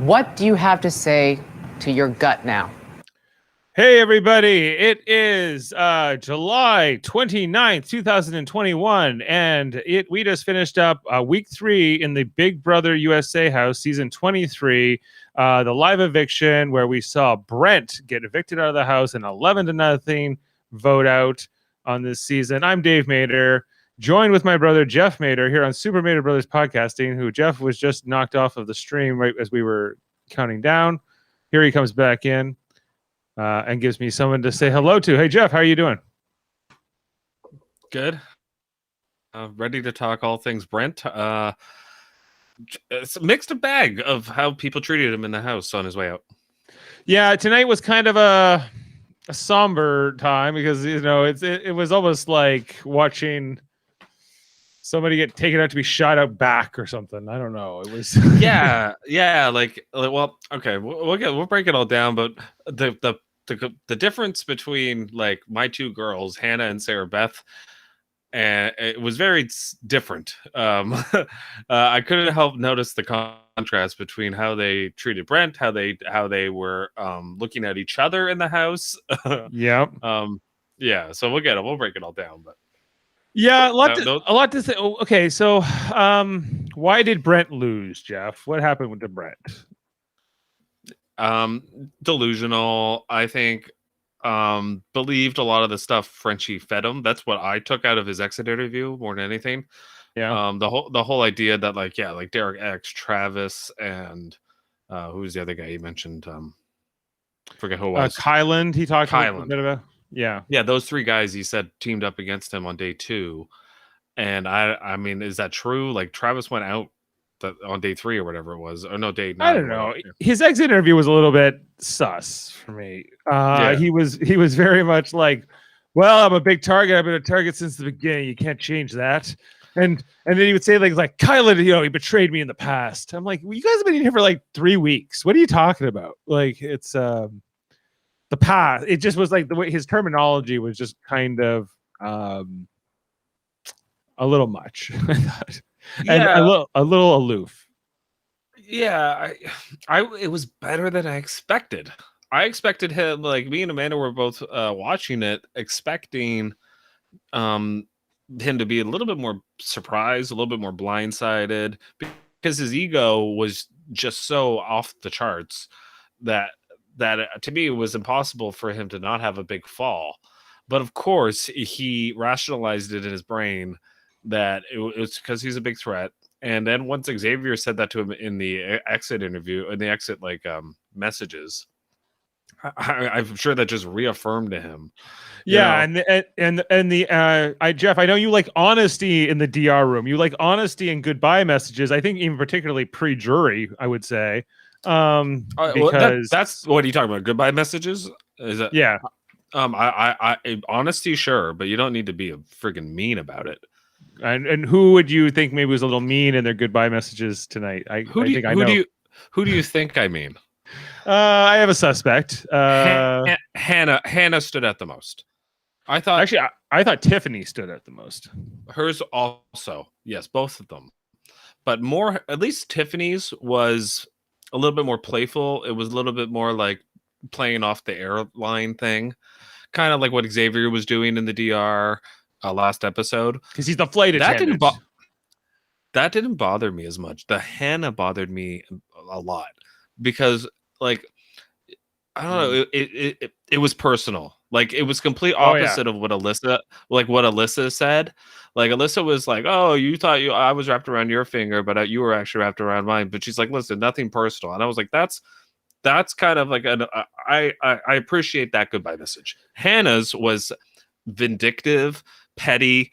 What do you have to say to your gut now? Hey, everybody. It is July 29th, 2021, and we just finished up week 3 in the Big Brother USA house, season 23, the live eviction, where we saw Brent get evicted out of the house and 11-0 vote out on this season. I'm Dave Mader, joined with my brother Jeff Mader here on Super Mader Brothers Podcasting, who Jeff was just knocked off of the stream right as we were counting down. Here he comes back in. And gives me someone to say hello to. Hey, Jeff, how are you doing? Good. Ready to talk all things Brent. It's a mixed bag of how people treated him in the house on his way out. Yeah, tonight was kind of a somber time because, you know, it was almost like watching somebody get taken out to be shot out back or something. I don't know. It was yeah. Like, well, okay, we'll break it all down, but the difference between like my two girls, Hannah and Sarah Beth, and it was very different. I couldn't help notice the contrast between how they treated Brent, how they were looking at each other in the house. Yeah. Yeah. So we'll break it all down, but. Yeah, a lot to say. Okay, so why did Brent lose, Jeff? What happened to Brent? Delusional, I think. Believed a lot of the stuff Frenchie fed him. That's what I took out of his exit interview more than anything. Yeah. The whole idea that like Derek X, Travis, and who's the other guy you mentioned? Forget who it was. Kyland. He talked Kyland. a bit about. Yeah, those 3 guys he said teamed up against him on day 2, and I mean, is that true? Like Travis went out on day 3 or whatever it was, or no, day 9. I don't know. His exit interview was a little bit sus for me. He was very much like, well, I'm a big target. I've been a target since the beginning. You can't change that. And then he would say things like Kylan, he betrayed me in the past. I'm like, well, you guys have been in here for like 3 weeks. What are you talking about? Like, it's the past. It just was like the way his terminology was just kind of a little much. I thought. And a little aloof. Yeah, it was better than I expected. I expected him, like me and Amanda were both watching it, expecting him to be a little bit more surprised, a little bit more blindsided, because his ego was just so off the charts that to me it was impossible for him to not have a big fall. But of course, he rationalized it in his brain that it's because he's a big threat. And then once Xavier said that to him in the exit interview, in the exit messages, I'm sure that just reaffirmed to him. Yeah, Jeff, I know you like honesty in the DR room. You like honesty and goodbye messages. I think even particularly pre-jury, I would say. Because that's what are you talking about? Goodbye messages? Is that yeah? I honesty, sure, but you don't need to be a friggin' mean about it. And who would you think maybe was a little mean in their goodbye messages tonight? Who do you think I mean? I have a suspect. Hannah stood out the most. I thought Tiffany stood out the most. Hers also, yes, both of them, but more. At least Tiffany's was a little bit more playful. It was a little bit more like playing off the airline thing, kind of like what Xavier was doing in the DR last episode. Because he's the flight attendant. That didn't bother me as much. The Hannah bothered me a lot because, like, I don't know, it was personal. Like, it was complete opposite of what Alyssa said. Like, Alyssa was like, "Oh, you thought I was wrapped around your finger, but you were actually wrapped around mine." But she's like, "Listen, nothing personal." And I was like, "That's kind of like I appreciate that goodbye message." Hannah's was vindictive, petty.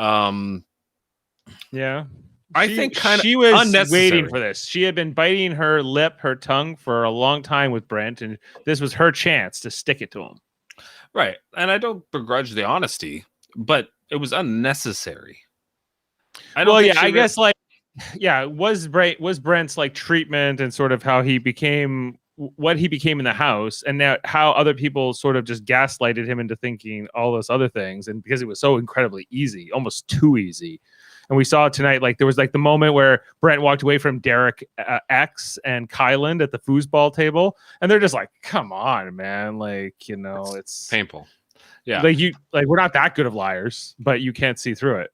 Yeah. I think she was unnecessary. Waiting for this. She had been biting her tongue for a long time with Brent, and this was her chance to stick it to him. Right. And I don't begrudge the honesty, but it was unnecessary. Was Brent's like treatment and sort of how he became what he became in the house, and now how other people sort of just gaslighted him into thinking all those other things, and because it was so incredibly easy, almost too easy. And we saw it tonight. Like there was like the moment where Brent walked away from Derek X and Kyland at the foosball table, and they're just like, "Come on, man! Like it's painful." Yeah, like we're not that good of liars, but you can't see through it.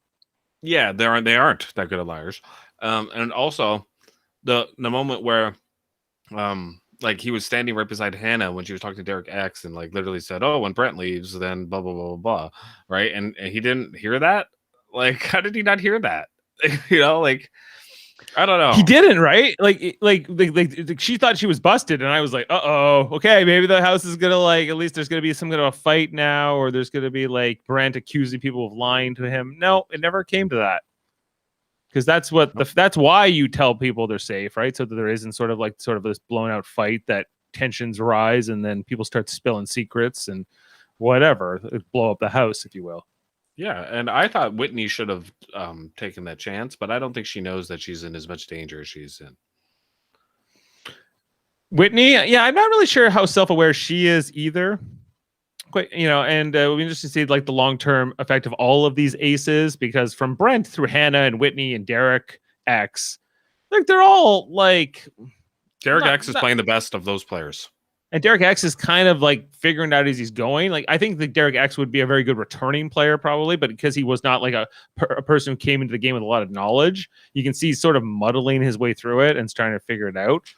Yeah, they aren't that good at liars. And also the moment where like he was standing right beside Hannah when she was talking to Derek X and like literally said, "Oh, when Brent leaves, then blah blah blah blah blah," right? And he didn't hear that. Like, how did he not hear that? Like I don't know. He didn't, right? Like she thought she was busted, and I was like, "Uh-oh, okay, maybe the house is gonna like at least there's gonna be some kind of a fight now, or there's gonna be like Brent accusing people of lying to him." No, it never came to that. Because that's what that's why you tell people they're safe, right? So that there isn't sort of this blown out fight that tensions rise and then people start spilling secrets and whatever, blow up the house, if you will. Yeah, and I thought Whitney should have taken that chance, but I don't think she knows that she's in as much danger as she's in. Whitney, yeah, I'm not really sure how self-aware she is either. Quite, and we just see like the long-term effect of all of these aces, because from Brent through Hannah and Whitney and Derek X, like they're all like Derek X is playing the best of those players. And Derek X is kind of like figuring out as he's going. Like I think that Derek X would be a very good returning player probably, but because he was not like a person who came into the game with a lot of knowledge, you can see he's sort of muddling his way through it and is trying to figure it out.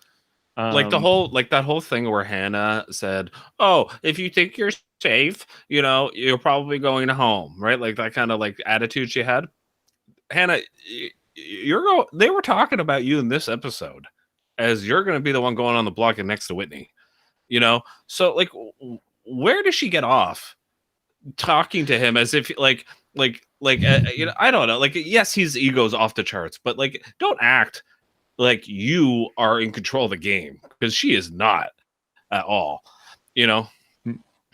Like that whole thing where Hannah said, "Oh, if you think you're safe, you're probably going home," right? Like that kind of like attitude she had. Hannah, they were talking about you in this episode as you're going to be the one going on the block and next to Whitney. So like, where does she get off talking to him as if like I don't know. Like, yes, his ego's off the charts, but like, don't act like you are in control of the game, because she is not at all.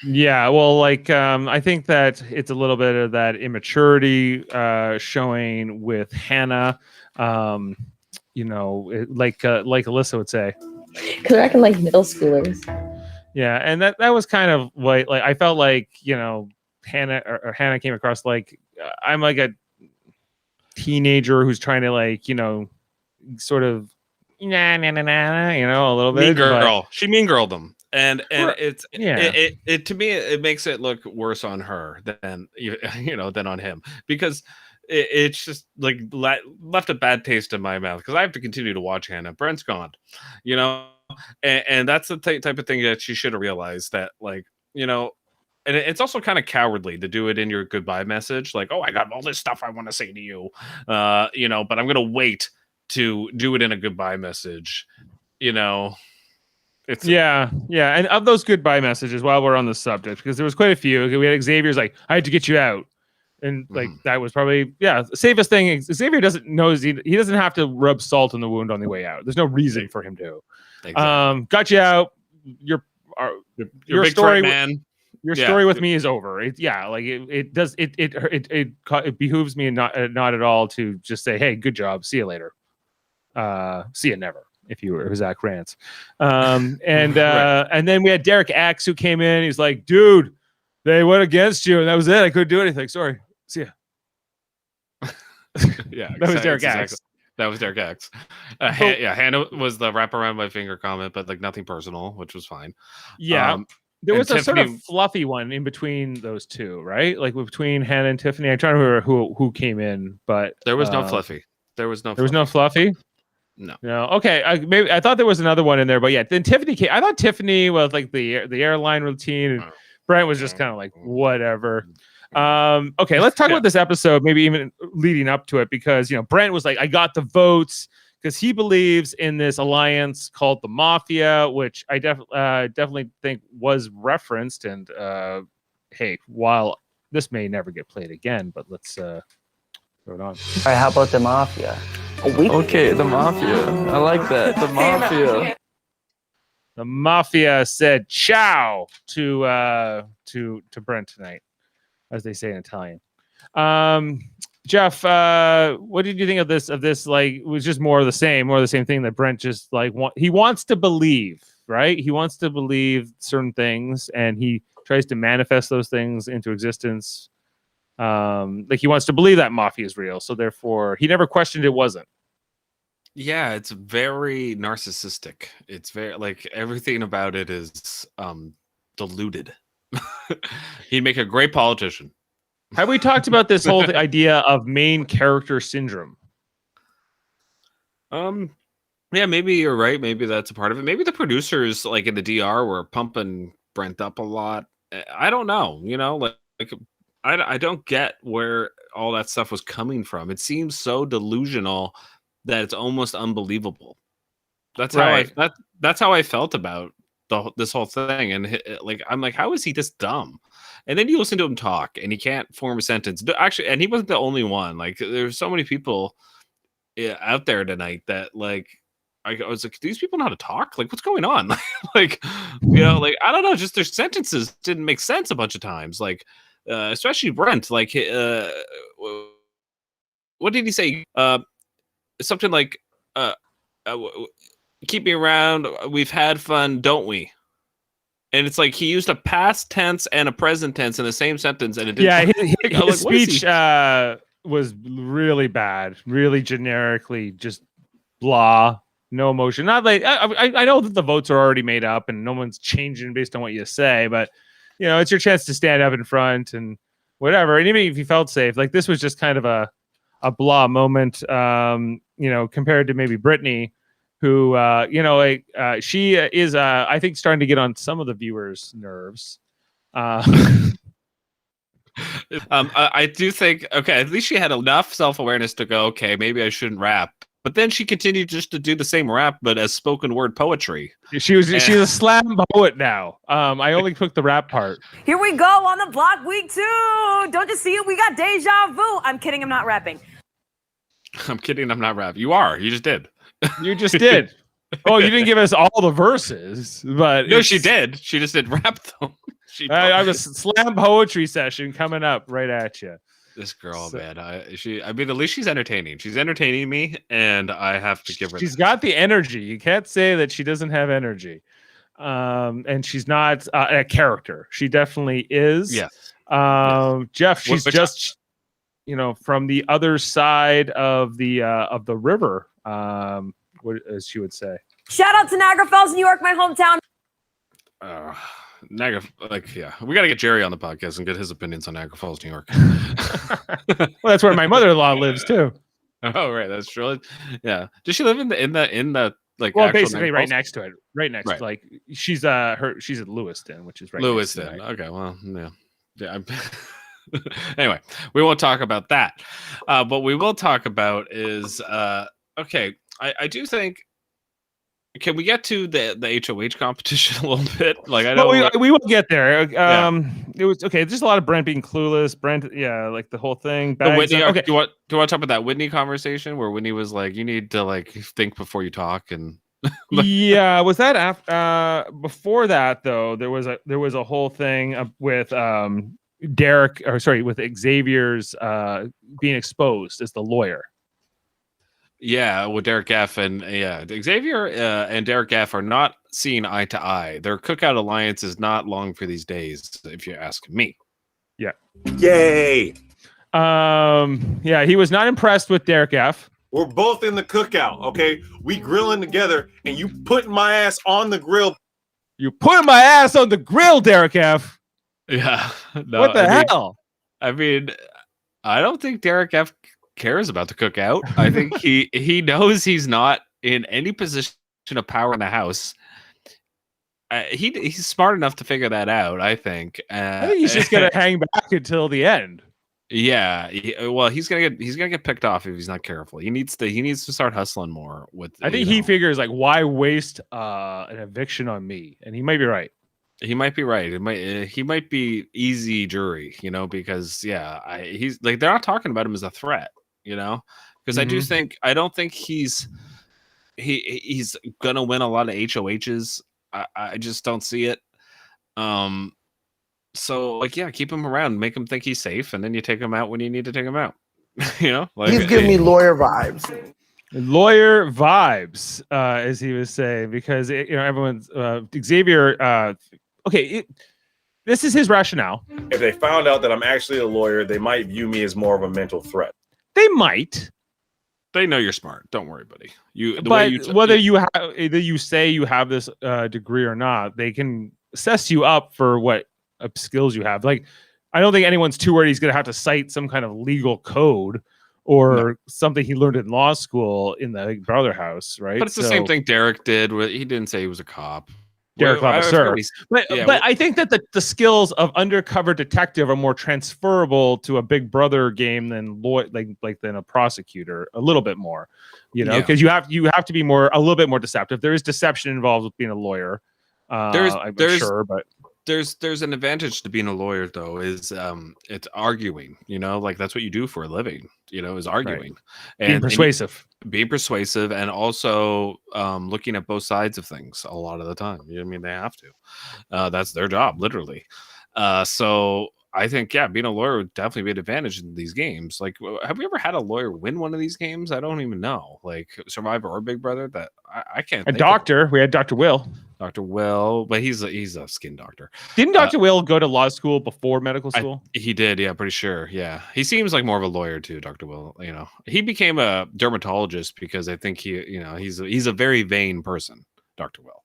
Yeah, well, like I think that it's a little bit of that immaturity showing with Hannah. Like Alyssa would say. Because they're acting like middle schoolers. Yeah, and that was kind of like I felt like Hannah came across like I'm like a teenager who's trying to like sort of a little bit. Mean girl. She mean girled them, and it's yeah. It to me it makes it look worse on her than than on him, because it's just like left a bad taste in my mouth because I have to continue to watch Hannah. Brent's gone, and that's the type of thing that she should have realized, that and it's also kind of cowardly to do it in your goodbye message, like, "Oh, I got all this stuff I want to say to you, but I'm gonna wait to do it in a goodbye message." It's and of those goodbye messages, while we're on the subject, because there was quite a few. We had Xavier's like, "I had to get you out." And like that was probably the safest thing. Xavier doesn't knows he doesn't have to rub salt in the wound on the way out. There's no reason for him to. Exactly. Got you out. Your big story, man. Your story with me is over. It behooves me not at all to just say, "Hey, good job. See you later. See you never." If you were Zach Rance. And then we had Derek X who came in. He's like, "Dude, they went against you, and that was it. I couldn't do anything. Sorry. See ya." Yeah, that was Derek X. That was Derek X. Hannah was the wrap around my finger comment, but like nothing personal, which was fine. Yeah. There was a Tiffany, sort of fluffy one in between those two, right? Like between Hannah and Tiffany. I'm trying to remember who came in, but there was no fluffy. There was no fluffy. No. Okay. I thought there was another one in there, but yeah. Then Tiffany came. I thought Tiffany was like the airline routine, and Brent was just kind of like whatever. Okay, let's talk about this episode, maybe even leading up to it, because Brent was like, "I got the votes," because he believes in this alliance called the Mafia, which I definitely think was referenced. And hey, while this may never get played again, but let's throw it on. All right, how about the Mafia? Okay, the Mafia. I like that. The Mafia. The Mafia said "ciao" to Brent tonight, as they say in Italian. Jeff, what did you think of this? Like, it was just more of the same thing that Brent just like he wants to believe, right? He wants to believe certain things, and he tries to manifest those things into existence Like he wants to believe that mafia is real, so therefore he never questioned it wasn't. Yeah, it's very narcissistic. It's very like everything about it is diluted. He'd make a great politician. Have we talked about this whole idea of main character syndrome? Yeah, maybe you're right. Maybe that's a part of it. Maybe the producers, like in the DR, were pumping Brent up a lot. I don't know. You know, like I don't get where all that stuff was coming from. It seems so delusional that it's almost unbelievable. That's Right. how that's how I felt about this whole thing. And like I'm like, how is he this dumb? And then you listen to him talk, and he can't form a sentence. Actually, and he wasn't the only one. Like there's so many people out there tonight that like I was like, these people know how to talk. Like, what's going on? Like, you know, like I don't know. Just their sentences didn't make sense a bunch of times. Like, especially Brent. Like, what did he say? Something like, "Keep me around. We've had fun, don't we?" And it's like he used a past tense and a present tense in the same sentence, and it didn't. Yeah, his speech was really bad, really generically, just blah, no emotion. Not like I know that the votes are already made up and no one's changing based on what you say, but you know, it's your chance to stand up in front and whatever. And even if you felt safe, like this was just kind of a blah moment, you know, compared to maybe Brittany, who, you know, like she is, I think, starting to get on some of the viewers' nerves. I do think, okay, at least she had enough self-awareness to go, okay, maybe I shouldn't rap. But then she continued just to do the same rap, but as spoken word poetry. She's a slam poet now. I only took the rap part. Here we go on the block, week 2. Don't you see it? We got deja vu. I'm kidding. I'm not rapping. I'm kidding. I'm not rapping. You are. You just did. You just did. Oh, you didn't give us all the verses, but no, she did. She just did rap them. I have a slam poetry session coming up right at you. This girl, man. I mean, at least she's entertaining. She's entertaining me, and I have to give her. She's got the energy. You can't say that she doesn't have energy. And she's not a character. She definitely is. Yes. Jeff, she's just, you know, from the other side of the river. What as she would say. Shout out to Niagara Falls, New York, my hometown. Niagara, like, yeah, we got to get Jerry on the podcast and get his opinions on Niagara Falls, New York. Well, that's where my mother-in-law lives too. Oh, right, that's true. Yeah, does she live in the like? Well, basically, right next to it, right next. Right. Like she's she's at Lewiston, which is right. Lewiston. Okay, well, yeah. Anyway, we won't talk about that. What we will talk about is okay. I do think. Can we get to the HOH competition a little bit? Like I know we will get there. It was okay. There's a lot of Brent being clueless. Brent, yeah, like the whole thing. Whitney, okay. Do you want to talk about that Whitney conversation where Whitney was like, "You need to like think before you talk," and yeah, was that after? Before that though, there was a whole thing with with Xavier's being exposed as the lawyer. Yeah, with Derek F. and Xavier and Derek F. are not seeing eye to eye. Their cookout alliance is not long for these days, if you ask me. Yeah. Yay! Yeah, he was not impressed with Derek F. We're both in the cookout, okay? We grilling together, and you putting my ass on the grill. You putting my ass on the grill, Derek F. Yeah. No, what the hell? I mean, I don't think Derek F. cares about the cookout. I think he knows he's not in any position of power in the house. He's smart enough to figure that out. I think he's just gonna hang back until the end. Yeah. He's gonna get picked off if he's not careful. He needs to start hustling more. I think he figures like, why waste an eviction on me? And he might be right. He might be right. He might be easy jury, you know, because he's like they're not talking about him as a threat. You know, because I don't think he's gonna win a lot of HOHs. I just don't see it. So like, yeah, keep him around, make him think he's safe, and then you take him out when you need to take him out. You know, like, he's giving me lawyer vibes. Lawyer vibes, as he was saying, because everyone's Xavier. Okay, this is his rationale. If they found out that I'm actually a lawyer, they might view me as more of a mental threat. They might. They know you're smart. Don't worry, buddy. Whether you say you have this degree or not, they can assess you up for what skills you have. Like, I don't think anyone's too worried he's going to have to cite some kind of legal code or something he learned in law school in the Big Brother house, right? But it's the same thing Derek did. He didn't say he was a cop. Derek Levasseur. But I think that the skills of undercover detective are more transferable to a Big Brother game than than a prosecutor, a little bit more, because you have to be a little bit more deceptive. There is deception involved with being a lawyer. I'm sure, but there's an advantage to being a lawyer though, is it's arguing, like that's what you do for a living, is arguing, right. And being persuasive and also looking at both sides of things a lot of the time. I mean, they have to, that's their job, literally. So I think, being a lawyer would definitely be an advantage in these games. Like, have we ever had a lawyer win one of these games? I don't even know. Like Survivor or Big Brother, that I can't. We had Dr. Will. Dr. Will, but he's a skin doctor. Didn't Dr. Will go to law school before medical school? He did, yeah, pretty sure. Yeah, he seems like more of a lawyer too, Dr. Will. He became a dermatologist because I think he's a very vain person, Dr. Will.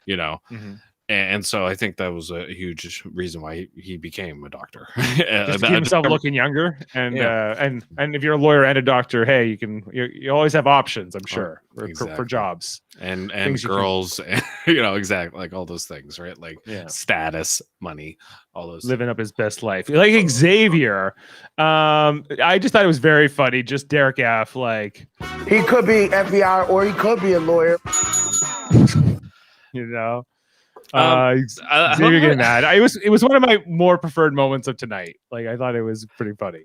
Mm-hmm. And so I think that was a huge reason why he became a doctor. Just to keep himself looking younger, and if you're a lawyer and a doctor, hey, you always have options, I'm sure, for jobs and girls, exactly, like all those things, right? Like status, money, all those living up his best life, like Xavier. I just thought it was very funny. Just Derek F. Like he could be FBI or he could be a lawyer. Xavier getting mad. It was one of my more preferred moments of tonight. Like, I thought it was pretty funny.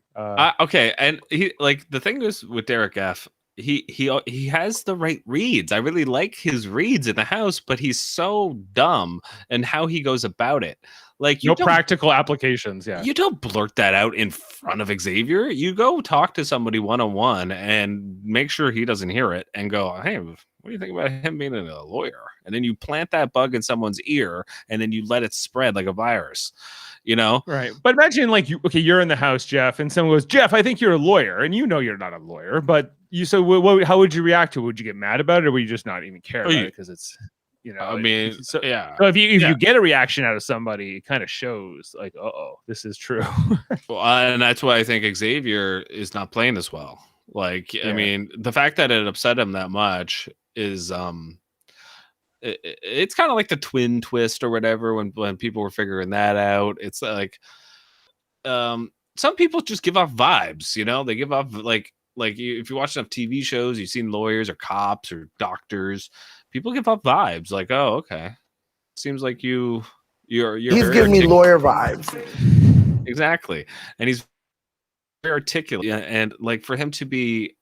Okay, and he, like, the thing is with Derek F, he has the right reads. I really like his reads in the house, but he's so dumb and how he goes about it. Like, no practical applications. Yeah, you don't blurt that out in front of Xavier. You go talk to somebody one-on-one and make sure he doesn't hear it and go, hey, what do you think about him being a lawyer? And then you plant that bug in someone's ear and then you let it spread like a virus, Right. But imagine you're in the house, Jeff, and someone goes, Jeff, I think you're a lawyer. And you're not a lawyer, but how would you react to it? Would you get mad about it, or would you just not even care about it? Because it's, I mean, so if you get a reaction out of somebody, it kind of shows like, this is true. Well, and that's why I think Xavier is not playing as well. Like, I mean, the fact that it upset him that much is it's kind of like the twin twist or whatever when people were figuring that out. It's like some people just give off vibes, they give off like if you watch enough TV shows, you've seen lawyers or cops or doctors, people give off vibes like, oh, okay, seems like you're he's giving me lawyer vibes. Exactly. And he's very articulate, and like for him to be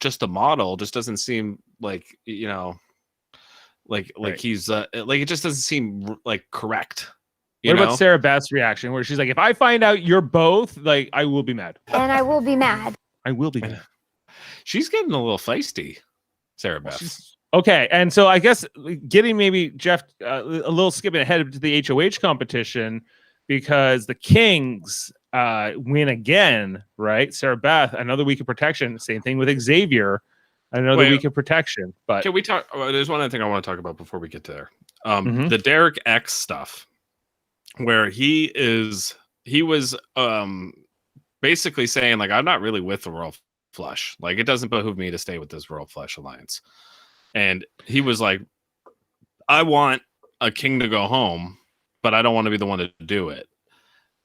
just a model just doesn't seem like like he's like, it just doesn't seem like correct. What about Sarah Beth's reaction where she's like, if I find out you're both, like, I will be mad. And I will be mad. I will be mad. She's getting a little feisty, Sarah Beth. Okay, and so I guess getting maybe Jeff a little skipping ahead to the HOH competition, because the Kings win again, right? Sarah Beth, another week of protection. Same thing with Xavier, another week of protection. But can we talk? There's one other thing I want to talk about before we get to there. The Derek X stuff, where he was basically saying like, I'm not really with the Royal Flush. Like, it doesn't behoove me to stay with this Royal Flush alliance. And he was like, I want a king to go home, but I don't want to be the one to do it.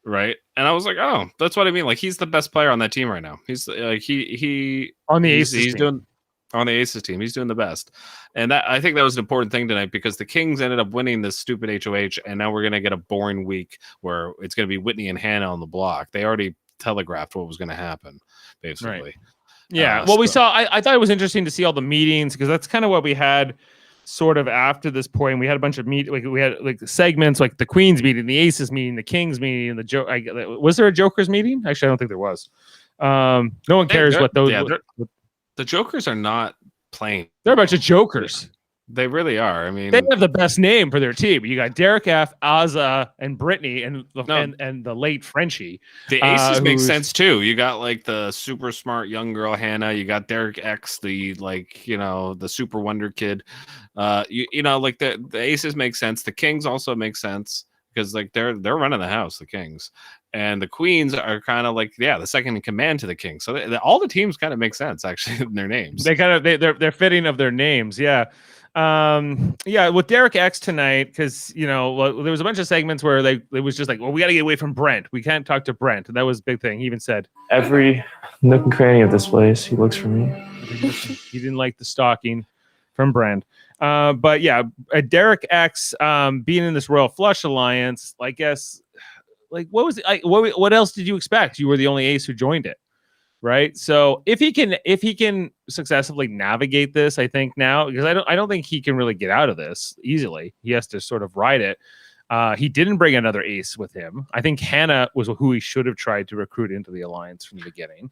Right. And I was like, oh, that's what I mean. Like, he's the best player on that team right now. He's like, he on the Aces he's doing on the Aces team. He's doing the best. And that, I think that was an important thing tonight, because the Kings ended up winning this stupid HOH. And now we're going to get a boring week where it's going to be Whitney and Hannah on the block. They already telegraphed what was going to happen, basically. Right. Yeah. Well, we saw, I thought it was interesting to see all the meetings, because that's kind of what we had sort of after this point. We had a bunch of we had like segments, like the Queens meeting, the Aces meeting, the Kings meeting, and was there a Jokers meeting? Actually, I don't think there was. No one cares what those. The Jokers are not playing. They're a bunch of jokers. They really are. I mean, they have the best name for their team. You got Derek F, Azza, and Brittany, and the late Frenchie. The aces make sense too. You got like the super smart young girl Hannah. You got Derek X, the the super wonder kid. Like the aces make sense. The kings also make sense because like they're running the house. The kings and the queens are kind of like the second in command to the king. So all the teams kind of make sense actually in their names. They're fitting of their names. Yeah. With Derek X tonight, because there was a bunch of segments where it was just like, well, we got to get away from Brent. We can't talk to Brent. That was a big thing. He even said every nook and cranny of this place, he looks for me. He didn't like the stalking from Brent. But yeah, Derek X being in this Royal Flush Alliance, I guess, like what was it? What else did you expect? You were the only ace who joined it. Right. So if he can successfully navigate this, I think now, because I don't think he can really get out of this easily. He has to sort of ride it. He didn't bring another ace with him. I think Hannah was who he should have tried to recruit into the alliance from the beginning.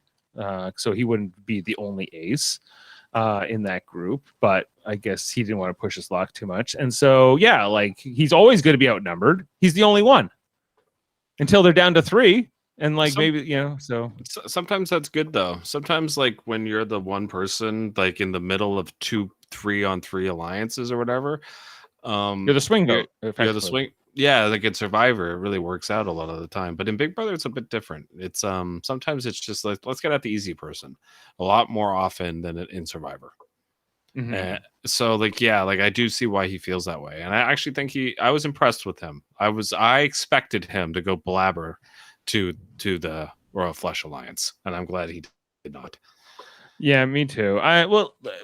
So he wouldn't be the only ace in that group. But I guess he didn't want to push his luck too much. And so, yeah, like he's always going to be outnumbered. He's the only one until they're down to 3. And so sometimes that's good though. Sometimes like when you're the one person like in the middle of 2 3-on-3 alliances or whatever, you're the swing vote. You're the swing. Yeah, like in Survivor, it really works out a lot of the time. But in Big Brother, it's a bit different. It's sometimes it's just like let's get at the easy person a lot more often than in Survivor. Mm-hmm. So I do see why he feels that way, and I actually think I was impressed with him. I expected him to go blabber to the Royal Flush Alliance, and I'm glad he did not. Yeah, me too.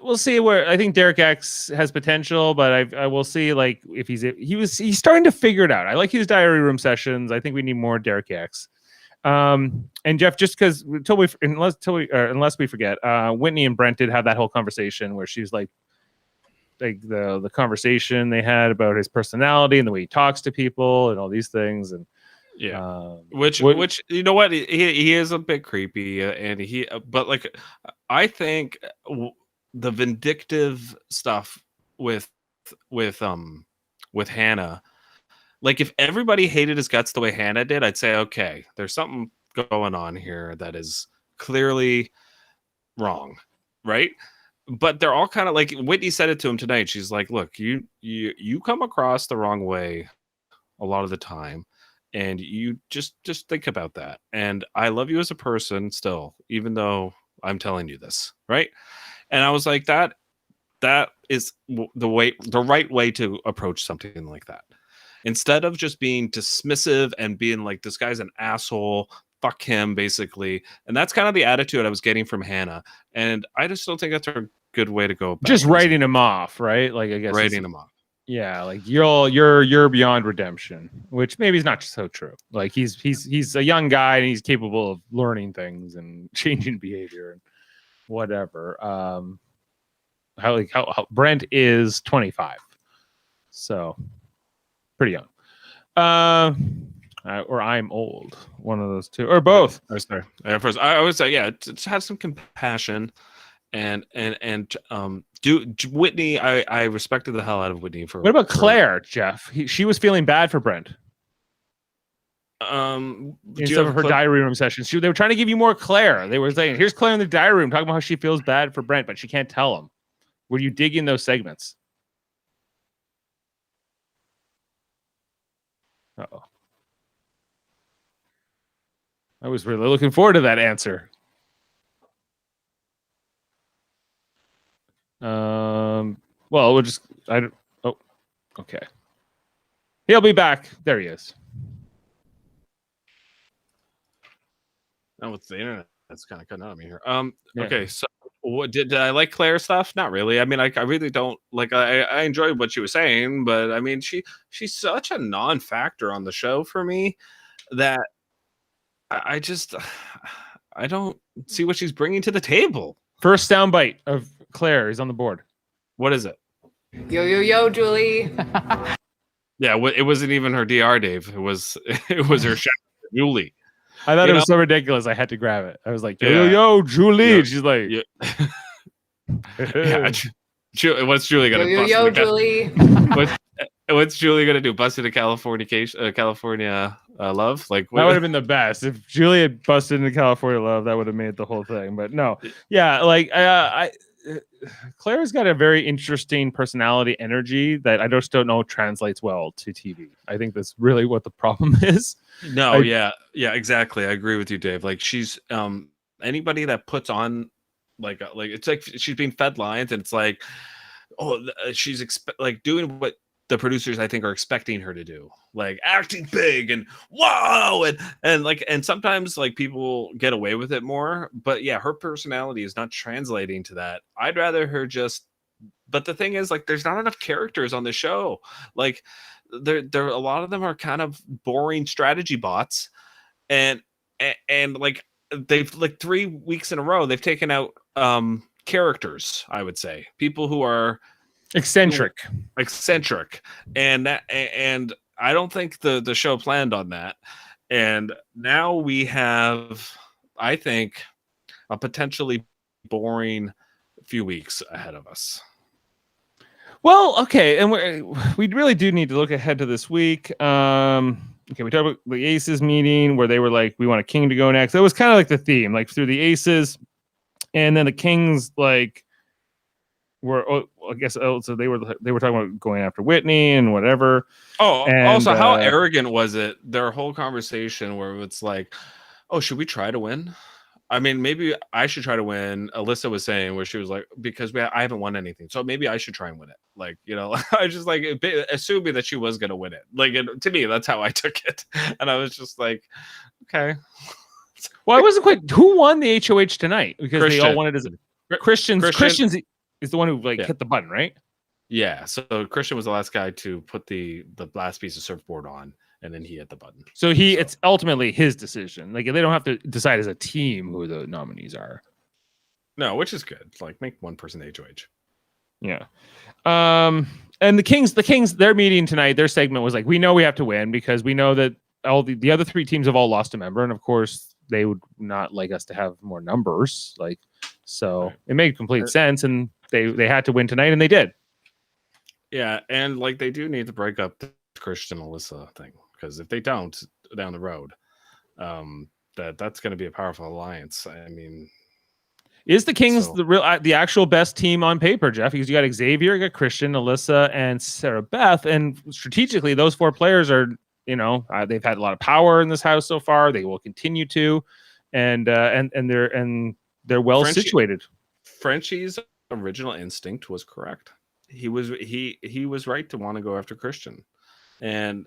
We'll see where I think Derek X has potential, but I will see like if he's starting to figure it out. I like his diary room sessions. I think we need more Derek X. And Jeff, just because unless we forget, Whitney and Brent did have that whole conversation where she's like the conversation they had about his personality and the way he talks to people and all these things and. Yeah, which you know what he is a bit creepy, and but like I think the vindictive stuff with Hannah, like if everybody hated his guts the way Hannah did, I'd say okay, there's something going on here that is clearly wrong, right? But they're all kind of like Whitney said it to him tonight. She's like, look, you come across the wrong way a lot of the time. And you just think about that. And I love you as a person still, even though I'm telling you this, right? And I was like, that is the right way to approach something like that. Instead of just being dismissive and being like, this guy's an asshole, fuck him, basically. And that's kind of the attitude I was getting from Hannah. And I just don't think that's a good way to go about just writing him off, right? Like I guess writing him off. Yeah, like you're beyond redemption, which maybe is not so true. Like he's a young guy and he's capable of learning things and changing behavior and whatever. How Brent is 25, so pretty young. Or I'm old, one of those two, or both. Oh, sorry. First, I always say, yeah, to have some compassion. And Whitney, I respected the hell out of Whitney for. What about Claire, Jeff? She was feeling bad for Brent. Instead of her diary room sessions, they were trying to give you more Claire. They were saying, "Here's Claire in the diary room, talking about how she feels bad for Brent, but she can't tell him." Were you digging those segments? Uh-oh. I was really looking forward to that answer. Well, we'll just okay. He'll be back. There he is. Now with the internet, that's kind of cutting out of me here. Yeah. Okay, so what did I like Claire's stuff? Not really. I mean, I really don't like. I enjoyed what she was saying, but I mean, she's such a non-factor on the show for me that I don't see what she's bringing to the table. First soundbite of Claire is on the board. What is it? Yo, Julie. Yeah, it wasn't even her DR, Dave. It was her shadow, Julie. I thought it was so ridiculous. I had to grab it. I was like, yo, Julie. Yeah. She's like, yeah. What's Julie gonna bust? Yo, Julie. What's Julie gonna do? Bust into California love? Like that would have been the best if Julie had busted into California love. That would have made the whole thing. But no, yeah, like Claire's got a very interesting personality, energy that I just don't know translates well to TV. I think that's really what the problem is. No, yeah, exactly. I agree with you, Dave. Like she's anybody that puts on like it's like she's being fed lines, and it's like, she's like doing what the producers I think are expecting her to do, like acting big and whoa, and sometimes like people get away with it more, but yeah, her personality is not translating to that. I'd rather her just, but the thing is, like, there's not enough characters on the show. Like there a lot of them are kind of boring strategy bots, and like they've like 3 weeks in a row they've taken out characters, I would say, people who are eccentric, and I don't think the show planned on that. And now we have, I think, a potentially boring few weeks ahead of us. Well, okay, and we really do need to look ahead to this week. Okay, we talked about the Aces meeting where they were like, we want a king to go next. That was kind of like the theme, like through the Aces, and then the Kings like were, I guess, so they were talking about going after Whitney and whatever. Oh, and, also, how arrogant was it? Their whole conversation where it's like, oh, should we try to win? I mean, maybe I should try to win. Alyssa was saying where she was like, because I haven't won anything, so maybe I should try and win it. Like, you know, I just like assuming that she was going to win it. Like, to me, that's how I took it. And I was just like, okay. Well, I wasn't quite. Who won the HOH tonight? Because Christian. they all wanted as Christian is the one who like hit the button, right? Yeah. So Christian was the last guy to put the last piece of surfboard on, and then he hit the button. So it's ultimately his decision. Like, they don't have to decide as a team who the nominees are. No, which is good. Like, make one person the HOH. Yeah. And the Kings, their meeting tonight, their segment was like, we know we have to win because we know that all the other 3 teams have all lost a member, and of course they would not like us to have more numbers. Like, so it made complete sense, and they had to win tonight, and they did. Yeah, and like they do need to break up the Christian Alyssa thing, because if they don't down the road, that's going to be a powerful alliance. I mean, is the Kings the actual best team on paper, Jeff? Because you got Xavier, you got Christian, Alyssa, and Sarah Beth, and strategically, those 4 players are, they've had a lot of power in this house so far. They will continue to, and they're well situated. Frenchie's original instinct was correct. He was right to want to go after Christian, and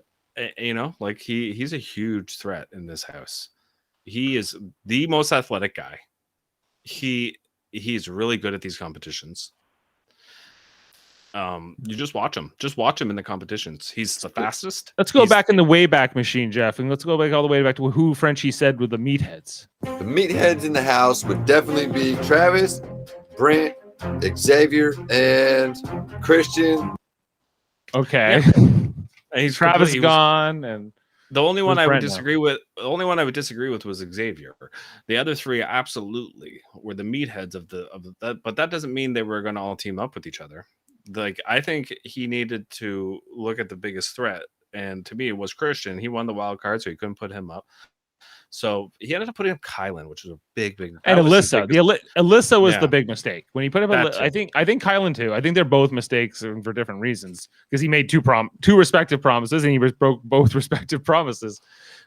like he's a huge threat in this house. He is the most athletic guy. He's really good at these competitions. You just watch him in the competitions. He's the fastest. Let's go back in the Wayback Machine, Jeff, and let's go back all the way back to who Frenchie said with the meatheads. The meatheads in the house would definitely be Travis, Brent, Xavier, and Christian. Okay. And Travis gone, and the only one I would disagree with. The only one I would disagree with was Xavier. The other 3 absolutely were the meatheads of that, but that doesn't mean they were going to all team up with each other. Like, I think he needed to look at the biggest threat, and to me, it was Christian. He won the wild card, so he couldn't put him up. So he ended up putting up Kylan, which was a big. And Alyssa, Alyssa was the big mistake when he put up. I think Kylan too. I think they're both mistakes for different reasons, because he made two respective promises and he broke both respective promises.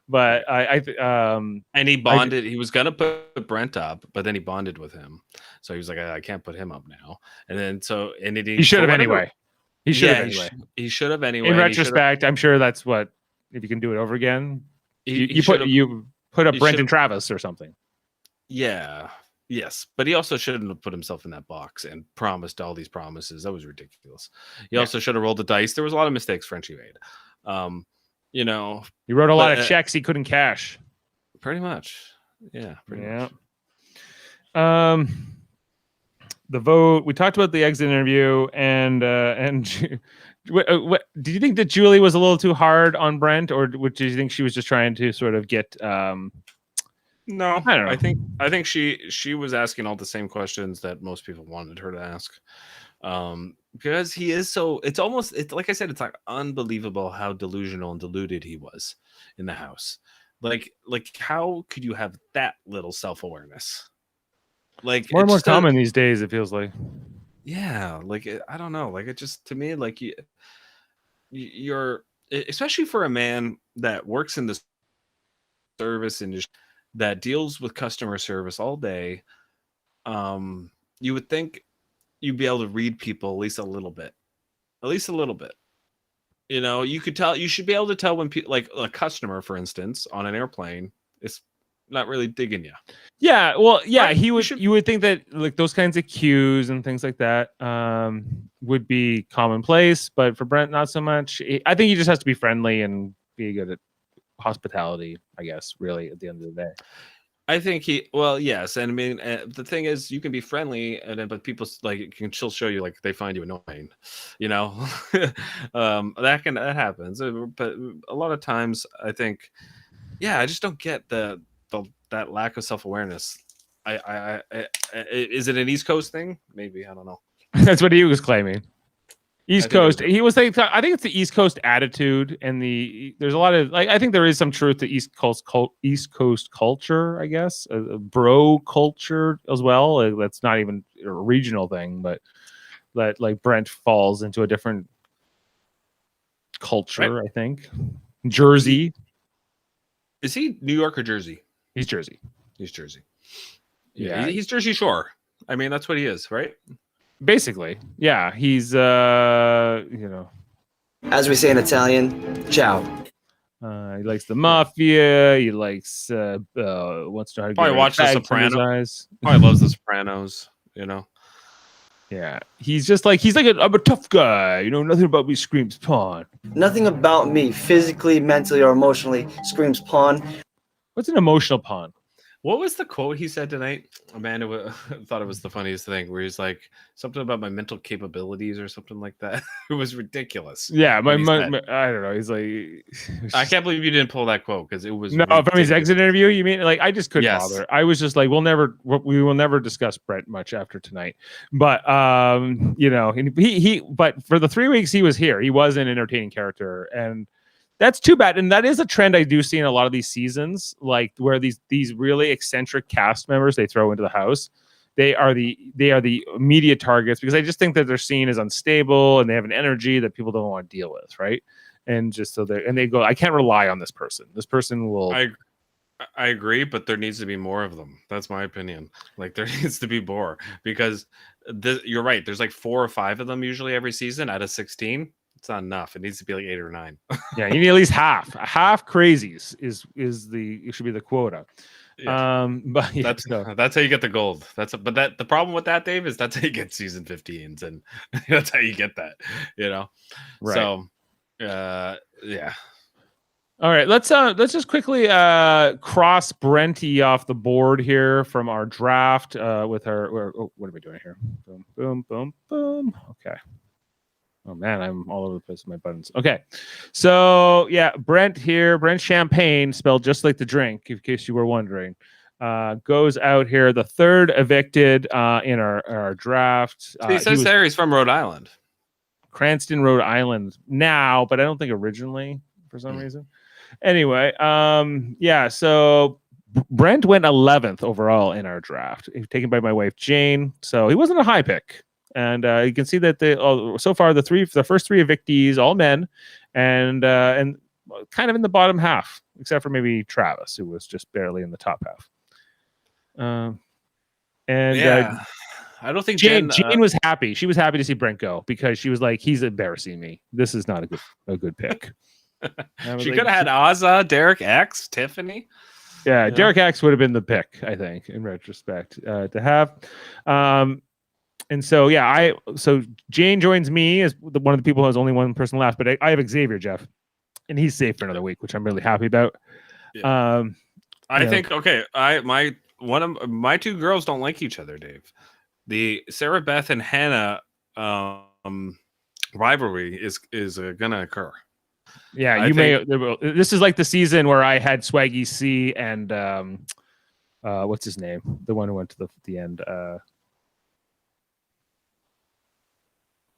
But and he bonded. He was gonna put Brent up, but then he bonded with him, so he was like, I can't put him up now. And then he should have anyway. He should have anyway. In retrospect, I'm sure that's what, if you can do it over again, you put up Brent and Travis or something. Yeah. Yes. But he also shouldn't have put himself in that box and promised all these promises. That was ridiculous. He also should have rolled the dice. There was a lot of mistakes Frenchie made. He wrote a lot of checks he couldn't cash. Pretty much. Yeah. Pretty much. The vote. We talked about the exit interview, and what do you think that Julie was a little too hard on Brent, or do you think she was just trying to sort of get? No, I don't know. I think she was asking all the same questions that most people wanted her to ask. Because he is so. It's like I said, it's like unbelievable how delusional and deluded he was in the house. Like how could you have that little self-awareness? Like More and it's more just a- common these days, it feels like. yeah, like I don't know, like it just to me like you're especially for a man that works in the service industry that deals with customer service all day. You would think you'd be able to read people at least a little bit. At least a little bit. You know, you could tell. You should be able to tell when people, like a customer, for instance, on an airplane, is not really digging you. Yeah, well, yeah, Right, he you would. should- You would think that like those kinds of cues and things like that would be commonplace, but for Brent, not so much. I think he just has to be friendly and be good at hospitality. I guess, really, at the end of the day. I think well, yes, and I mean, the thing is, you can be friendly, but people like can still show you like they find you annoying, you know. That happens, but a lot of times, I think, yeah, I just don't get that lack of self awareness. Is it an East Coast thing? Maybe, I don't know. That's what he was claiming. East I think it Coast. was- He was like, I think it's the East Coast attitude, and there's a lot of like. I think there is some truth to East Coast culture. I guess bro culture as well. That's not even a regional thing, but that like Brent falls into a different culture. Right. I think Jersey. Is he New York or Jersey? He's Jersey. He's Jersey. Yeah. He's Jersey Shore. I mean, that's what he is, right? Basically, yeah. He's you know. As we say in Italian, ciao. He likes the mafia. He likes wants to know how to Probably get watched The bags from his Sopranos. eyes. Probably loves The Sopranos. You know. Yeah, he's like I'm a tough guy. You know, nothing about me screams pawn. Nothing about me, physically, mentally, or emotionally, screams pawn. What's an emotional pawn? What was the quote he said tonight? Amanda thought it was the funniest thing, where he's like something about my mental capabilities or something like that. It was ridiculous. Yeah, what he said. I don't know. He's like, I can't believe you didn't pull that quote because it was no, from his ridiculous. exit interview. You mean like I just couldn't Yes. bother. I was just like, we will never discuss Brett much after tonight. But you know, he but for the 3 weeks he was here, he was an entertaining character, and that's too bad. And that is a trend I do see in a lot of these seasons, like where these really eccentric cast members they throw into the house. They are the media targets because I just think that they're seen as unstable and they have an energy that people don't want to deal with, right? And just so they go, I can't rely on this person. This person will. I agree, but there needs to be more of them. That's my opinion. Like there needs to be more because you're right. There's like 4 or 5 of them usually every season out of 16. It's not enough. It needs to be like 8 or 9. Yeah, you need at least half crazies it should be the quota. Yeah. But yeah, that's how you get the gold. But the problem with that, Dave, is that's how you get season 15s, and that's how you get that, you know. Right. So yeah. All right, let's just quickly cross Brenty off the board here from our draft with our what are we doing here? Boom, boom, boom, boom. Okay. Oh man, I'm all over the place with my buttons. Okay, so yeah, Brent here, Brent Champagne, spelled just like the drink, in case you were wondering, goes out here, the 3rd evicted in our draft. He says there he's from Rhode Island, Cranston, Rhode Island now, but I don't think originally for some reason. Anyway, yeah, so Brent went 11th overall in our draft, taken by my wife Jane. So he wasn't a high pick. And you can see that so far the first 3 evictees, all men, and kind of in the bottom half, except for maybe Travis, who was just barely in the top half. I don't think Jane was happy. She was happy to see Brent go because she was like, he's embarrassing me. This is not a good pick. She could have had Ozza, Derek X, Tiffany. Yeah, Derek X would have been the pick, I think, in retrospect, to have. And so, yeah, so Jane joins me as one of the people who has only one person left, but I have Xavier, Jeff, and he's safe for another week, which I'm really happy about. Yeah. I think, okay, one of my 2 girls don't like each other, Dave. The Sarah Beth and Hannah rivalry is gonna occur. Yeah, this is like the season where I had Swaggy C and what's his name, the one who went to the end.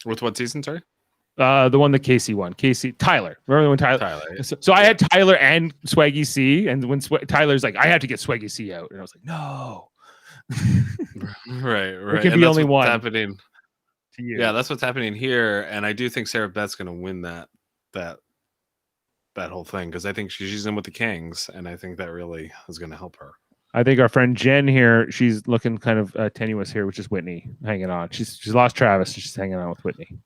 With what season, sorry? The one that Casey won. Tyler. Remember when Tyler? So I had Tyler and Swaggy C, and when Tyler's like, I have to get Swaggy C out, and I was like, no. Right. It can be only one. Happening. To you. Yeah, that's what's happening here, and I do think Sarah Beth's going to win that whole thing because I think she's in with the Kings, and I think that really is going to help her. I think our friend Jen here, she's looking kind of tenuous here, which is Whitney hanging on. She's lost Travis, and she's hanging on with Whitney.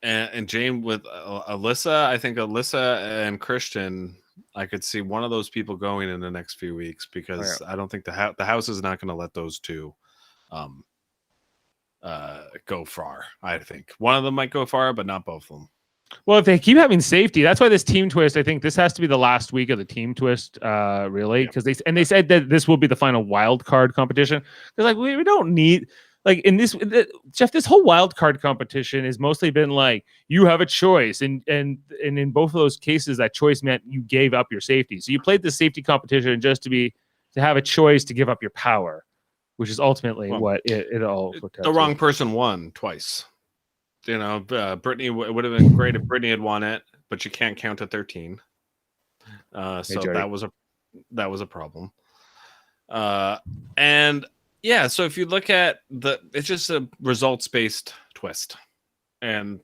And Jane with Alyssa, I think Alyssa and Christian, I could see one of those people going in the next few weeks because I don't think the house is not going to let those two go far. I think one of them might go far, but not both of them. Well, if they keep having safety, that's why this team twist. I think this has to be the last week of the team twist, really, because they said that this will be the final wild card competition. Because we don't need. Like in this, Jeff, this whole wild card competition has mostly been like you have a choice, and in both of those cases, that choice meant you gave up your safety. So you played the safety competition just to have a choice to give up your power, which is ultimately what it all. The wrong person won twice. You know, Brittany would have been great if Brittany had won it, but you can't count to 13. So that was a problem. And. Yeah, so if you look at it's just a results-based twist, and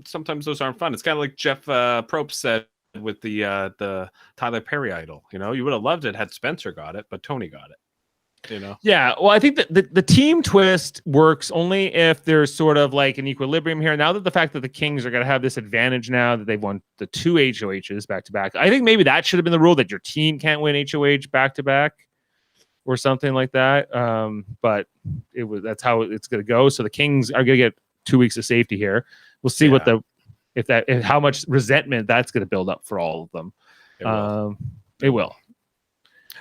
sometimes those aren't fun. It's kind of like Jeff Probst said with the Tyler Perry idol. You know, you would have loved it had Spencer got it, but Tony got it. You know. Yeah, well, I think that the team twist works only if there's sort of like an equilibrium here. Now that the fact that the Kings are going to have this advantage now that they've won the 2 HOHs back to back, I think maybe that should have been the rule that your team can't win HOH back to back. Or something like that, but that's how it's going to go. So the Kings are going to get 2 weeks of safety here. We'll see how much resentment that's going to build up for all of them. It will,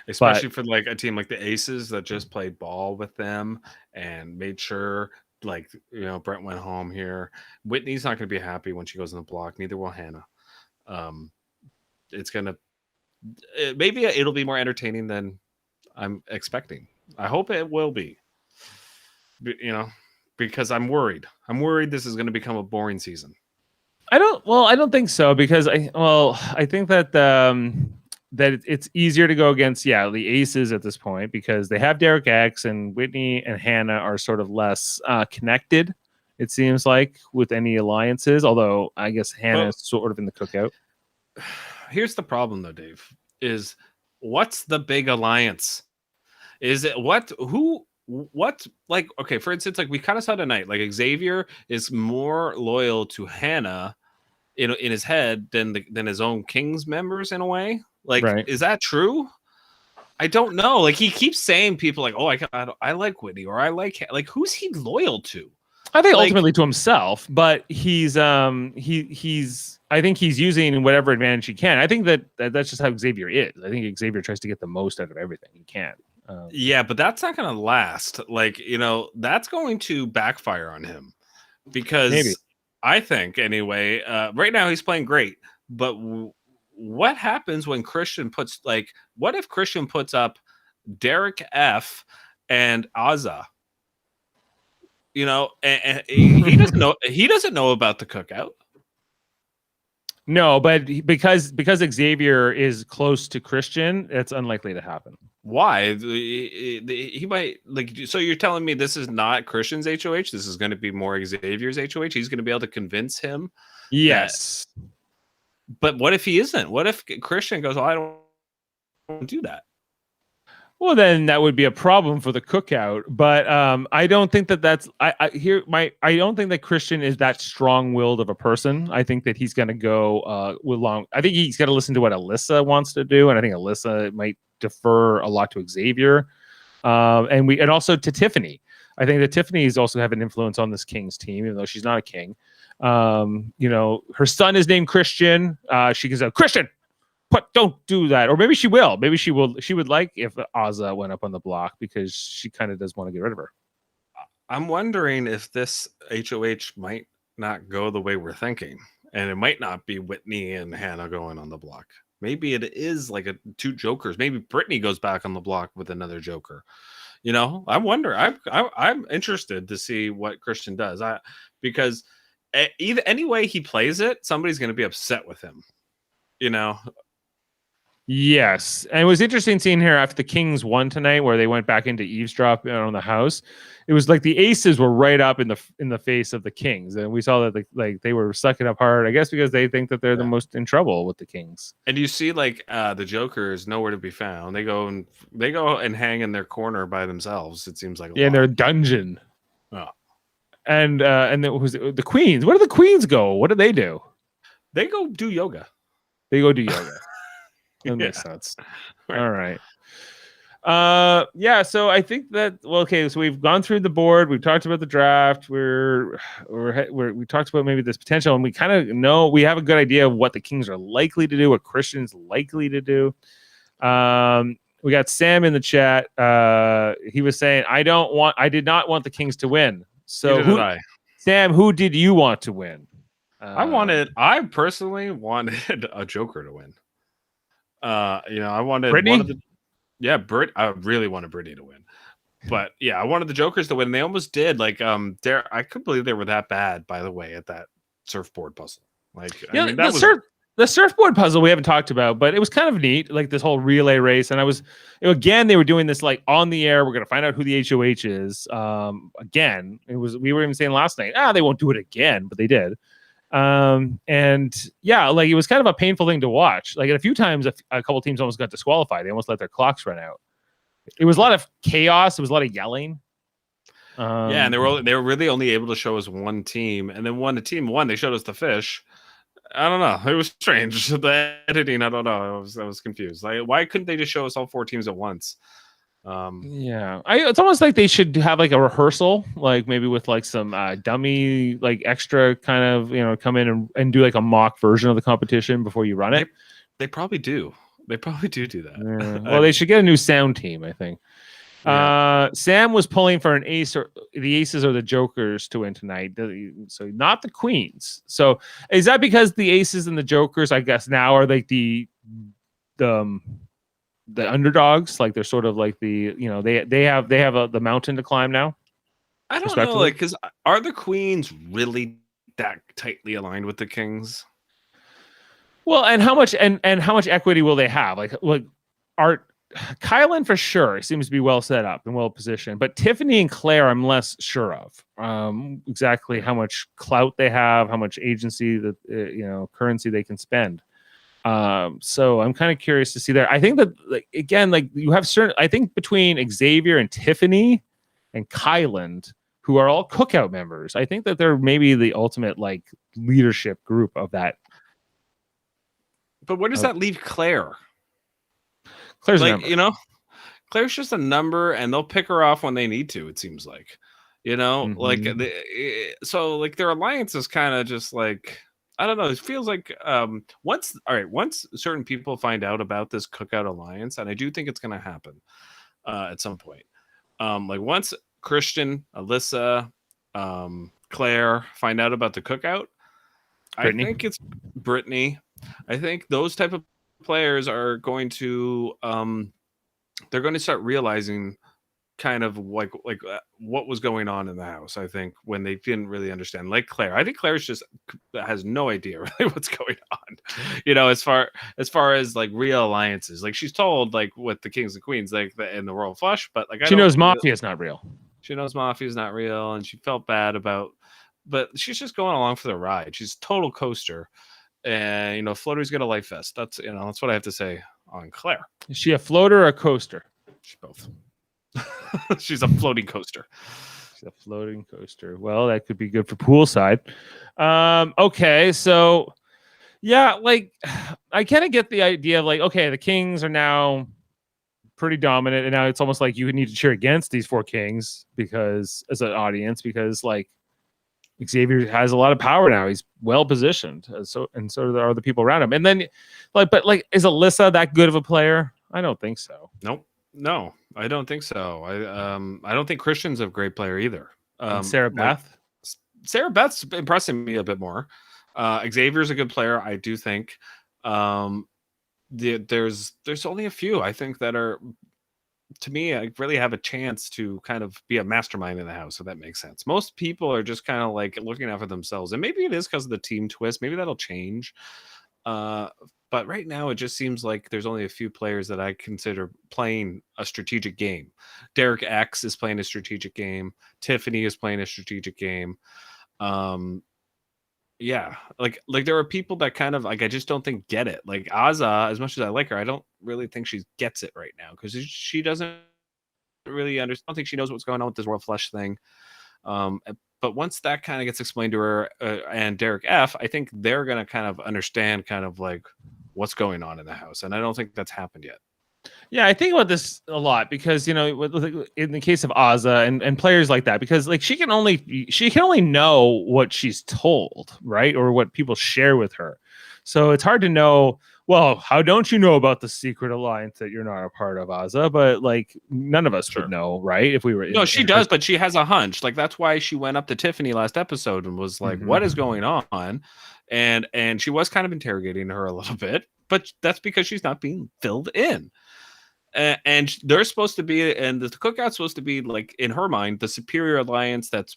especially for like a team like the Aces that just played ball with them and made sure, like Brent went home here. Whitney's not going to be happy when she goes in the block. Neither will Hannah. It's gonna maybe it'll be more entertaining than I'm expecting. I hope it will be. Because I'm worried. I'm worried this is going to become a boring season. I don't think so because I think that that it's easier to go against the Aces at this point because they have Derek X and Whitney and Hannah are sort of less connected. It seems like with any alliances, although I guess Hannah is sort of in the cookout. Here's the problem though, Dave, is what's the big alliance? Is it what like, okay, for instance, like we kind of saw tonight, like Xavier is more loyal to Hannah in his head than his own Kings members in a way. Like, Is that true? I don't know. Like he keeps saying people like, oh, I like Whitney or I like who's he loyal to? I think ultimately to himself, but he's I think he's using whatever advantage he can. I think that's just how Xavier is. I think Xavier tries to get the most out of everything he can. Yeah, but that's not going to last. Like, that's going to backfire on him because maybe. I think anyway, right now he's playing great, but what happens when Christian what if Christian puts up Derek F and Azza? And he doesn't know. He doesn't know about the cookout. No, but because Xavier is close to Christian, it's unlikely to happen. Why? He might So you're telling me this is not Christian's HOH? This is going to be more Xavier's HOH? He's going to be able to convince him? Yes. But what if he isn't? What if Christian goes, I don't do that? Well, then that would be a problem for the cookout. But I don't think that's. I don't think that Christian is that strong-willed of a person. I think that he's going to go along. I think he's going to listen to what Alyssa wants to do, and I think Alyssa might defer a lot to Xavier, and also to Tiffany. I think that Tiffany is also have an influence on this Kings team, even though she's not a King. Her son is named Christian. She can say, Christian, but don't do that. Or maybe she will. Maybe she will. She would like if Azza went up on the block because she kind of does want to get rid of her. I'm wondering if this HOH might not go the way we're thinking. And it might not be Whitney and Hannah going on the block. Maybe it is like two jokers. Maybe Brittany goes back on the block with another joker. I wonder. I'm interested to see what Christian does. Because either any way he plays it, somebody's going to be upset with him. You know. Yes, and it was interesting seeing here after the Kings won tonight, where they went back into eavesdrop on the house. It was like the aces were right up in the face of the Kings, and we saw that they were sucking up hard. I guess because they think that they're the most in trouble with the Kings. And you see, like the Jokers nowhere to be found. They go and hang in their corner by themselves. It seems like in their dungeon. Oh, and it was the Queens. Where do the Queens go? What do? They go do yoga. They go do yoga. That makes sense. Right. All right. Yeah, so I think that so we've gone through the board, we've talked about the draft, we talked about maybe this potential, and we kind of know we have a good idea of what the Kings are likely to do, what Christian's likely to do. We got Sam in the chat. He was saying, I did not want the Kings to win. So Sam, who did you want to win? I personally wanted a Joker to win. I wanted Brittany? I really wanted Brittany to win. But yeah, I wanted the Jokers to win. And they almost did. Like, I couldn't believe they were that bad, by the way, at that surfboard puzzle. Like, yeah, the surfboard puzzle we haven't talked about, but it was kind of neat, like this whole relay race. And they were doing this like on the air. We're gonna find out who the HOH is. Again, we were even saying last night, they won't do it again, but they did. And yeah, like it was kind of a painful thing to watch. Like a few times, a couple teams almost got disqualified. They almost let their clocks run out. It was a lot of chaos. It was a lot of yelling. And they were really only able to show us one team, and then when the team won, they showed us the fish. I don't know. It was strange. The editing, I don't know. I was confused. Like, why couldn't they just show us all four teams at once? It's almost like they should have like a rehearsal, like maybe with like some dummy, like extra kind of, come in and do like a mock version of the competition before you run it. They probably do. They probably do that. Yeah. Well, they should get a new sound team, I think. Yeah. Sam was pulling for an ace or the aces or the Jokers to win tonight. So not the Queens. So is that because the aces and the Jokers, I guess now are like the underdogs? Like they're sort of like they have the mountain to climb now. I don't know, like, because are the Queens really that tightly aligned with the Kings? Well, and how much equity will they have? Like Kylan for sure seems to be well set up and well positioned, but Tiffany and Claire I'm less sure of exactly how much clout they have, how much agency that currency they can spend. So I'm kind of curious to see there. I think that you have certain. I think between Xavier and Tiffany and Kylan, who are all cookout members, I think that they're maybe the ultimate like leadership group of that. But where does that leave Claire? Claire's like, a number. Claire's just a number, and they'll pick her off when they need to. It seems like, like so like their alliance is kind of just like, I don't know. It feels like once certain people find out about this cookout alliance, and I do think it's going to happen at some point. Like once Christian, Alyssa, Claire find out about the cookout, Brittany. I think it's Brittany. I think those type of players are going to they're going to start realizing kind of like what was going on in the house. I think when they didn't really understand, like Claire, I think Claire's just has no idea really what's going on, as far as like real alliances. Like she's told like with the Kings and Queens, like in the Royal Flush, but like she knows Mafia is not real. She knows Mafia is not real, and she felt bad about, but she's just going along for the ride. She's total coaster. And floater's got a life vest. That's that's what I have to say on Claire. Is she a floater or a coaster? She's both. She's a floating coaster. She's a floating coaster. Well, that could be good for poolside. Okay, so yeah, like I kind of get the idea of like, okay, the Kings are now pretty dominant, and now it's almost like you need to cheer against these four Kings because as an audience, because like Xavier has a lot of power now. He's well positioned, so are the people around him. And then, is Alyssa that good of a player? I don't think so. Nope. No, I don't think so. I don't think Christian's a great player either. Sarah Beth. Sarah Beth's impressing me a bit more. Xavier's a good player, I do think. There's only a few I think that are to me, I really have a chance to kind of be a mastermind in the house, so that makes sense. Most people are just kind of like looking out for themselves, and maybe it is because of the team twist. Maybe that'll change. But right now, it just seems like there's only a few players that I consider playing a strategic game. Derek X is playing a strategic game. Tiffany is playing a strategic game. Yeah, like there are people that kind of like I just don't think get it. Like Azza, as much as I like her, I don't really think she gets it right now because she doesn't really understand. I don't think she knows what's going on with this Royal Flush thing. But once that kind of gets explained to her and Derek F, I think they're gonna kind of understand kind of like what's going on in the house, and I don't think that's happened yet. Yeah, I think about this a lot because in the case of Azza and players like that, because like she can only know what she's told, right, or what people share with her. So it's hard to know. Well, how don't you know about the secret alliance that you're not a part of, Azza? But like none of us would know, right? If we were no, she does, but she has a hunch. Like that's why she went up to Tiffany last episode and was like, "What is going on?" And she was kind of interrogating her a little bit, but that's because she's not being filled in. And they're supposed to be, and the cookout's supposed to be like in her mind the superior alliance that's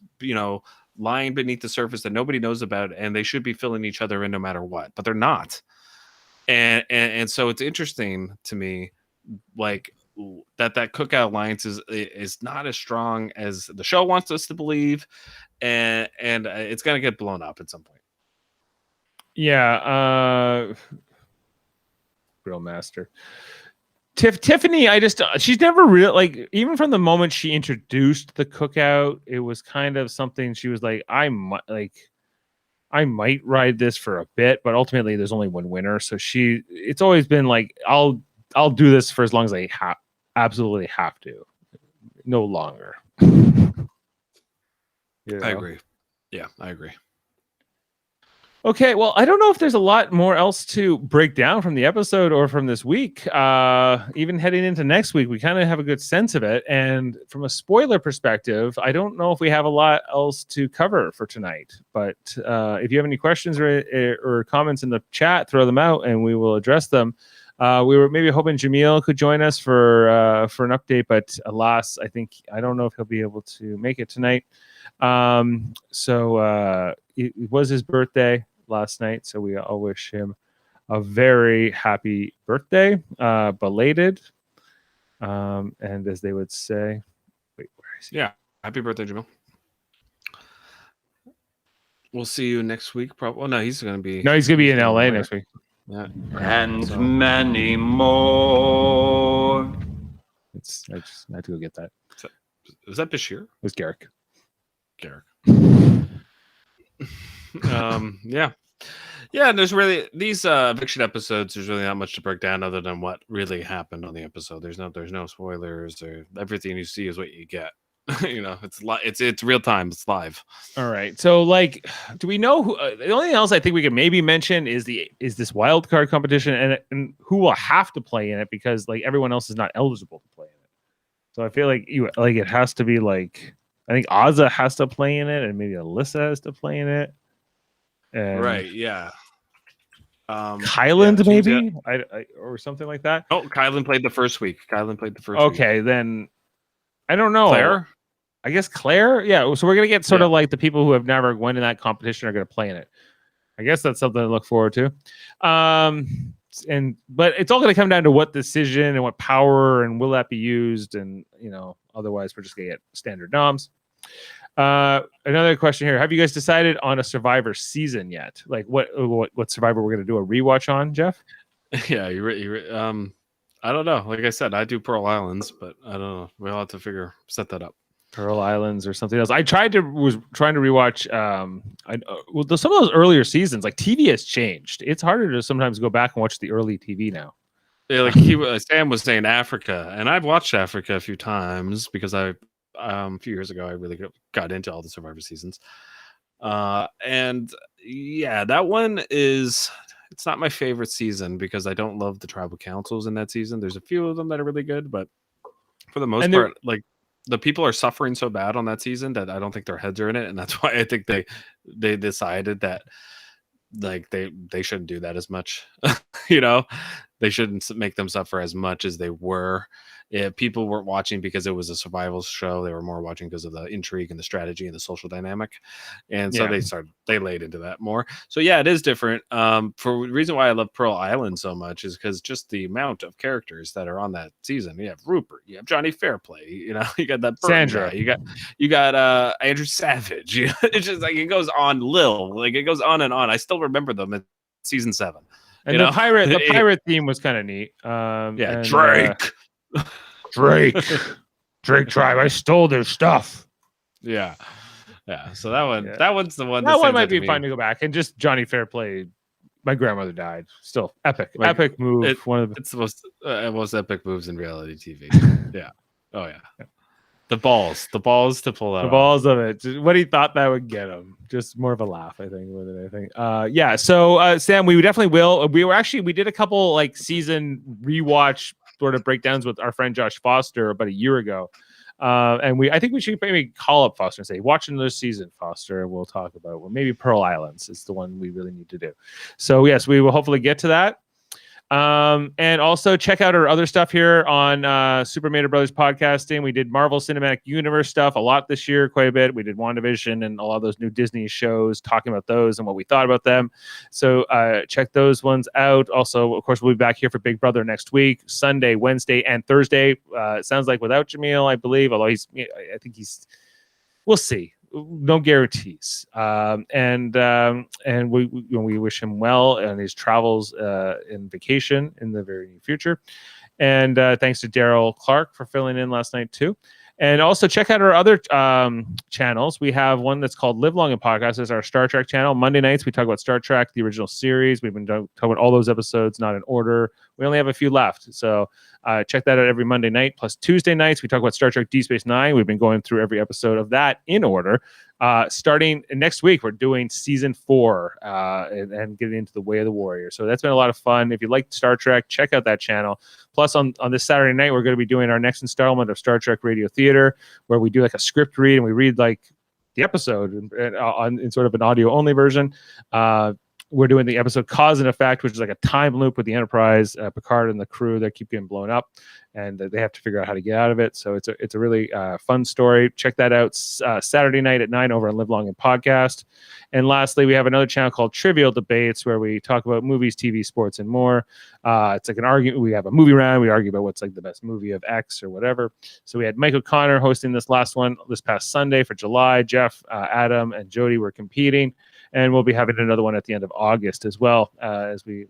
lying beneath the surface that nobody knows about, and they should be filling each other in no matter what, but they're not. And so it's interesting to me, like that cookout alliance is not as strong as the show wants us to believe, and it's gonna get blown up at some point. Yeah, Grill Master. Tiffany, she's never really like, even from the moment she introduced the cookout, it was kind of something she was like, I might ride this for a bit, but ultimately there's only one winner. So it's always been like, I'll do this for as long as I absolutely have to, no longer. I agree. Yeah, I agree. Okay, well, I don't know if there's a lot more else to break down from the episode or from this week. Even heading into next week, we kind of have a good sense of it. And from a spoiler perspective, I don't know if we have a lot else to cover for tonight. But if you have any questions or comments in the chat, throw them out and we will address them. We were maybe hoping Jamil could join us for an update, but alas, I don't know if he'll be able to make it tonight. So it was his birthday last night, so we all wish him a very happy birthday, belated. And as they would say, wait, where is he? Yeah, happy birthday, Jamil. We'll see you next week. Probably. Well, no, he's going to be. No, he's going to be in LA next week. Yeah, and many more. I just had to go get that. Was that Bashir? It was Garrick. Yeah, and there's really these eviction episodes, there's really not much to break down other than what really happened on the episode. There's no spoilers, or everything you see is what you get. It's real time, it's live. All right, so like, do we know who the only thing else I think we can maybe mention is this wild card competition and who will have to play in it, because like everyone else is not eligible to play in it. So I feel like it has to be like, I think Azza has to play in it, and maybe Alyssa has to play in it. And right, yeah. Kyland, maybe? Or something like that. Oh, Kyland played the first week. Okay, then I don't know. Claire? I guess Claire? Yeah, so we're going to get sort of like the people who have never won in that competition are going to play in it. I guess that's something to look forward to. But it's all going to come down to what decision and what power and will that be used, and otherwise we're just going to get standard noms. Another question here: have you guys decided on a Survivor season yet? Like what Survivor we're going to do a rewatch on, Jeff? Yeah, I don't know. Like I said, I do Pearl Islands, but I don't know. We'll have to set that up. Pearl Islands or something else. I was trying to rewatch some of those earlier seasons. Like TV has changed. It's harder to sometimes go back and watch the early TV now. Yeah, like Sam was saying Africa, and I've watched Africa a few times because a few years ago I really got into all the Survivor seasons. And yeah, that one it's not my favorite season because I don't love the tribal councils in that season. There's a few of them that are really good, but for the most part, like the people are suffering so bad on that season that I don't think their heads are in it, and that's why I think they decided that like they shouldn't do that as much. You know, they shouldn't make them suffer as much as they were. People weren't watching because it was a survival show. They were more watching because of the intrigue and the strategy and the social dynamic. And so they laid into that more. So yeah, it is different. For the reason why I love Pearl Island so much is because just the amount of characters that are on that season. You have Rupert, you have Johnny Fairplay, you know, you got that Burton Sandra, guy, you got Andrew Savage. It's just like it goes on. Lil, like it goes on and on. I still remember them in season 7. And the pirate theme was kind of neat. Drake. Drake tribe. I stole their stuff. Yeah. So that one's the one. That one might be fun to go back and just Johnny Fairplay. My grandmother died. Still epic move. It's the most epic moves in reality TV. Yeah. Oh yeah. The balls to pull that. The balls of it. What he thought that would get him. Just more of a laugh, I think, more than anything. Yeah. So Sam, we definitely will. We did a couple like season rewatch sort of breakdowns with our friend Josh Foster about a year ago. And I think we should maybe call up Foster and say, watch another season, Foster, and we'll talk about maybe Pearl Islands is the one we really need to do. So yes, we will hopefully get to that. And also check out our other stuff here on Super Mario Brothers podcasting. We did Marvel Cinematic Universe stuff a lot this year, quite a bit. We did WandaVision and a lot of those new Disney shows, talking about those and what we thought about them. So check those ones out. Also, of course, we'll be back here for Big Brother next week, Sunday, Wednesday, and Thursday. It sounds like without Jamil, I believe, although we'll see. No guarantees. And we wish him well in his travels in vacation in the very near future. And thanks to Daryl Clark for filling in last night too. And also check out our other channels. We have one that's called Live Long and Podcast. It's our Star Trek channel. Monday nights, we talk about Star Trek, the original series. We've been talking about all those episodes, not in order. We only have a few left. So check that out every Monday night. Plus Tuesday nights, we talk about Star Trek Deep Space Nine. We've been going through every episode of that in order. Starting next week, we're doing season 4 and getting into the Way of the Warrior. So that's been a lot of fun. If you like Star Trek, check out that channel. Plus on this Saturday night, we're going to be doing our next installment of Star Trek Radio Theater, where we do like a script read and we read like the episode in sort of an audio only version. We're doing the episode Cause and Effect, which is like a time loop with the Enterprise, Picard and the crew that keep getting blown up, and they have to figure out how to get out of it. So it's a really fun story. Check that out Saturday night at 9 over on Live Long and Podcast. And lastly, we have another channel called Trivial Debates, where we talk about movies, TV, sports, and more. It's like an argument. We have a movie round. We argue about what's like the best movie of X or whatever. So we had Mike O'Connor hosting this last one this past Sunday for July. Jeff, Adam, and Jody were competing. And we'll be having another one at the end of August as well, as we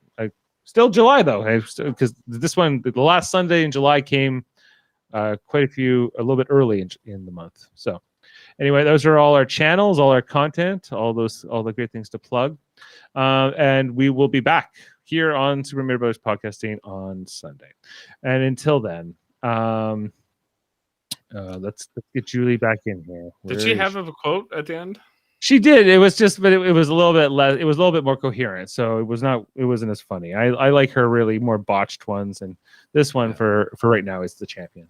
still July though, because this one, the last Sunday in July came a little bit early in the month. So anyway, those are all our channels, all our content, all the great things to plug. And we will be back here on Super Mario Brothers Podcasting on Sunday. And until then, let's get Julie back in here. Did she have a quote at the end? She did. It was just, but it was a little bit less. It was a little bit more coherent, so it wasn't as funny. I like her really more botched ones, and this one for right now is the champion.